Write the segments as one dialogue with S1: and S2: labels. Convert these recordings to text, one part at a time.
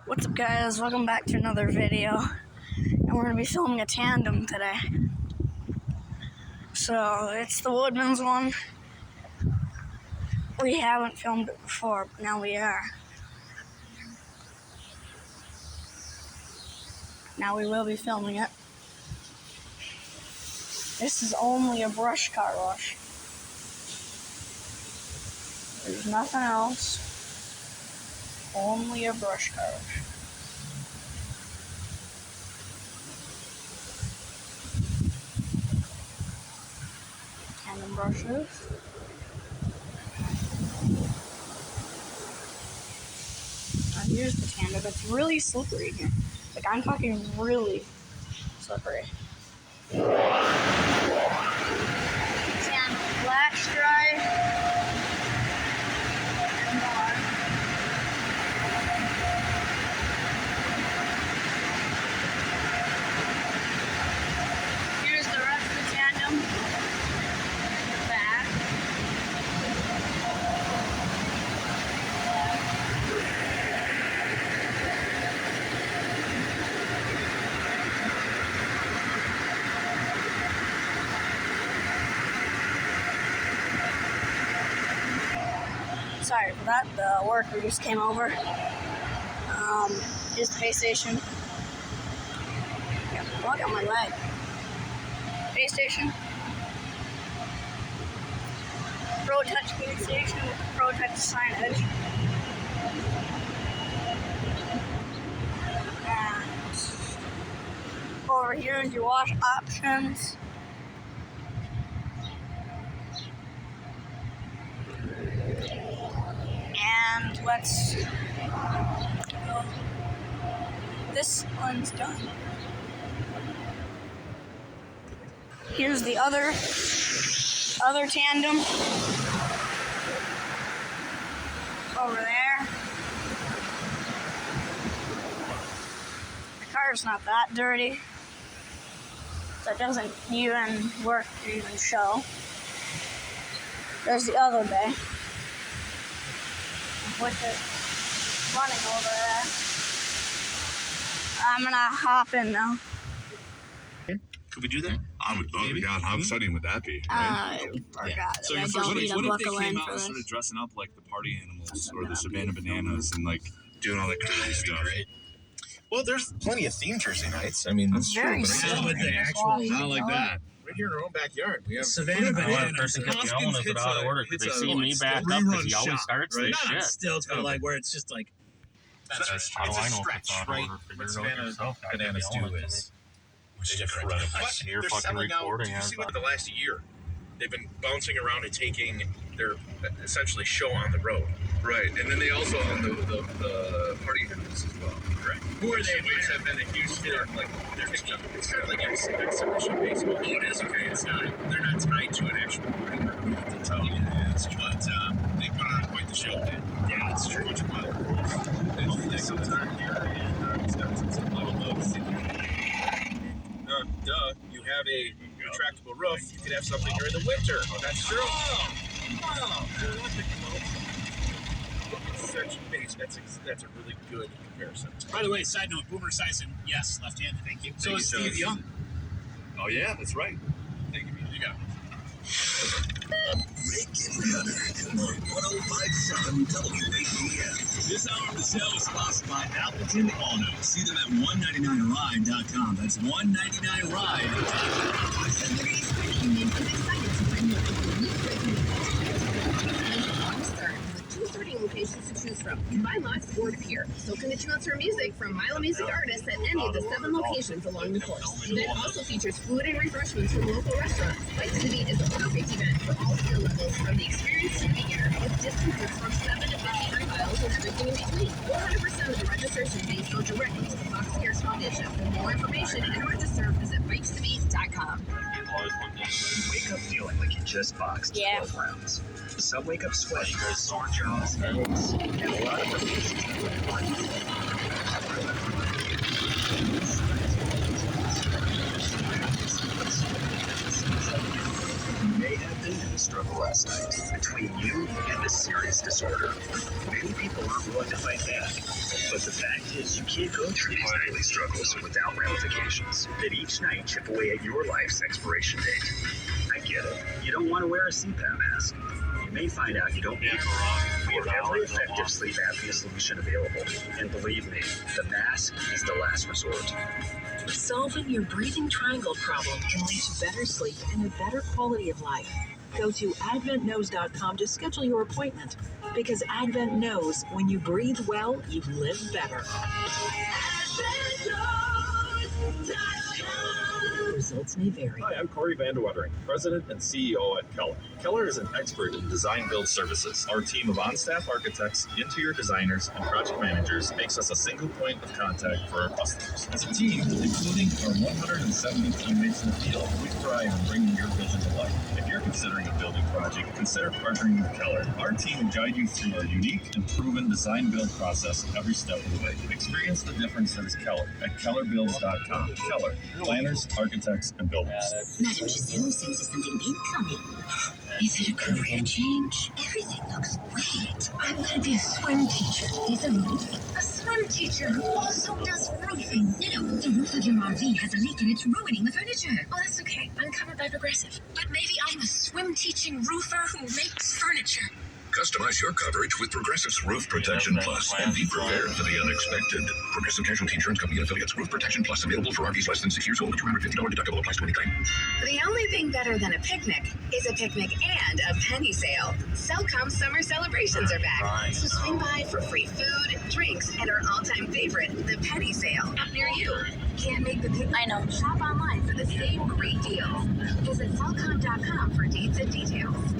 S1: What's up, guys? Welcome back to another video, and we're going to be filming a tandem today. So, it's the Woodman's one. We haven't filmed it before, but now we are. Now we will be filming it. This is only a brush car wash. There's nothing else. Only a brush car wash. Tandem brushes. Here's the tandem. It's really slippery here. Like, I'm talking really slippery. Tandem flash dry. And more. Here's the rest of the tandem. The back. Sorry for that, the worker just came over. Here's the pay station. Yeah, look at my leg. Pay station. Pro Touch pay station with the Pro Touch signage. And over here is your wash options. And let's go. This one's done. Here's the other tandem over there. The car's not that dirty, so it doesn't even work to even show. There's the other bay with it running over there. I'm gonna hop in now.
S2: Could we do that?
S3: I would love it. God, how exciting would that be? Right?
S1: I forgot.
S2: So
S1: I
S2: your
S1: don't
S2: first,
S1: need a
S3: What if
S1: buckle
S3: they
S1: in
S3: came out
S1: for
S3: and
S1: this.
S3: started dressing up like the party animals or the Savannah Bananas and like doing all that crazy stuff?
S2: Great.
S4: Well, there's plenty of theme Jersey nights. I mean, that's
S1: Very
S4: true.
S1: simple.
S2: with the
S1: That's
S2: actual-
S1: why you
S3: Not like
S1: know
S3: that.
S4: Right here in our own backyard, we have
S2: Savannah
S5: One
S2: Bananas.
S5: person kept yelling us
S2: hits
S5: about
S2: a-
S5: order because they
S2: hits a,
S5: see me
S2: like,
S5: back up
S2: rerun
S5: because he always
S2: shot,
S5: starts
S2: right?
S5: this
S2: Not on
S5: shit.
S2: stilts, but like where it's just like
S4: That's
S2: that's
S5: How do
S4: it's a
S5: I know if
S4: stretch,
S5: it's on
S4: right?
S5: order?
S4: What
S5: Figure it out
S4: Savannah
S5: yourself. I
S4: Bananas
S5: kept yelling
S4: do
S5: at me.
S4: is different.
S3: But
S4: But
S5: You're
S4: they're
S5: fucking
S4: selling out.
S5: recording
S4: Did you
S5: as
S4: see what
S5: well.
S4: the last year? They've been bouncing around and taking their essentially show on the road.
S3: Right, and then they also own the party animals as well.
S4: Correct.
S2: who are they?
S4: Which have been a huge hit. Like they're it's kind of like exhibition baseball.
S2: Oh, it is okay. It's not. They're not tied to an actual party. To tell you, but they put on quite the show. Yeah, it's true. Much fun. Hopefully, sometime here in Wisconsin, some level of city.
S4: Duh. You have a retractable roof. You could have something during the winter. That's true. Such base. That's a really good comparison.
S2: By the way, side note: Boomer Esiason, yes, left-handed. Thank you. So is Steve Young.
S3: Oh yeah, that's right.
S2: Thank you. You got it.
S6: This hour of the show is sponsored by Appleton Auto. See them at 199ride.com. That's
S7: 230 locations to choose from. Combine lots or to peer. So can the choose for music from Milo Music artists at any of the 7 locations along the course. The event also features food and refreshments from local restaurants. Bites to Beat is a perfect event for all skill levels, from the experienced to the beginner, with distances from 7 to 53 miles and everything in between. 100% of the registration fees go directly to the Fox Cares Foundation. For more information and register, visit biketobeat.com.
S6: Wake up feeling like you just boxed
S1: Yeah.
S6: 12 rounds. Some wake up sweating, sore jaws, headaches, and a lot of emotions. You may have been in a struggle last night between you and a serious disorder. Many people aren't willing to fight back, but the fact is you can't go through these nightly struggles without ramifications that each night chip away at your life's expiration date. I get it. You don't want to wear a CPAP mask. You may find out you don't need one. We have every effective sleep apnea solution available. And believe me, the mask is the last resort.
S5: Solving your breathing triangle problem can lead to better sleep and a better quality of life. Go to adventknows.com to schedule your appointment, because Advent knows when you breathe well, you live better. Results may vary.
S8: Hi, I'm Corey Vanderwettering, President and CEO at Keller. Keller is an expert in design build services. Our team of on-staff architects, interior designers, and project managers makes us a single point of contact for our customers. As a team, including our 170 teammates in the field, we thrive in bringing your vision to life. If you're considering a building project, consider partnering with Keller. Our team will guide you through our unique and proven design build process every step of the way. Experience the difference that is Keller at kellerbuilds.com. Keller, planners, architects, and builders.
S9: Madam Giselle senses something big coming. Is it a career change? Everything looks great. I'm going to be a swim teacher. Is a roof? A swim teacher who also does roofing. No, the roof of your RV has a leak and it's ruining the furniture. Oh, that's okay. I'm covered by Progressive. But maybe I'm a swim teaching roofer who makes furniture.
S10: Customize your coverage with Progressive's Roof Protection Plus and be prepared for the unexpected. Progressive Casualty Insurance Company and affiliates. Roof Protection Plus available for RVs less than 6 years old. $250 deductible applies to any claim.
S7: The only thing better than a picnic is a picnic and a penny sale. Cellcom summer celebrations are back. So swing by for free food, drinks, and our all-time favorite, the penny sale, up near you. Can't make the picnic?
S1: I know.
S7: Shop online for the same great deals. Visit Cellcom.com for dates and details.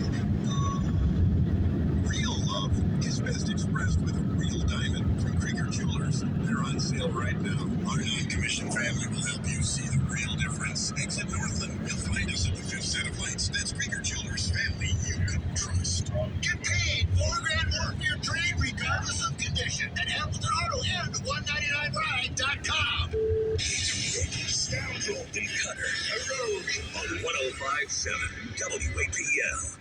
S10: Real love is best expressed with a real diamond from Krieger Jewelers. They're on sale right now. Our non-commissioned family will help you see the real difference. Exit Northland. You'll find us at the fifth set of lights. That's Krieger Jewelers. Family you can trust. Get paid $4,000 more for your trade regardless of condition at Hamilton Auto and 199ride.com. Scoundrel and Cutter. A rogue on 105.7 WAPL.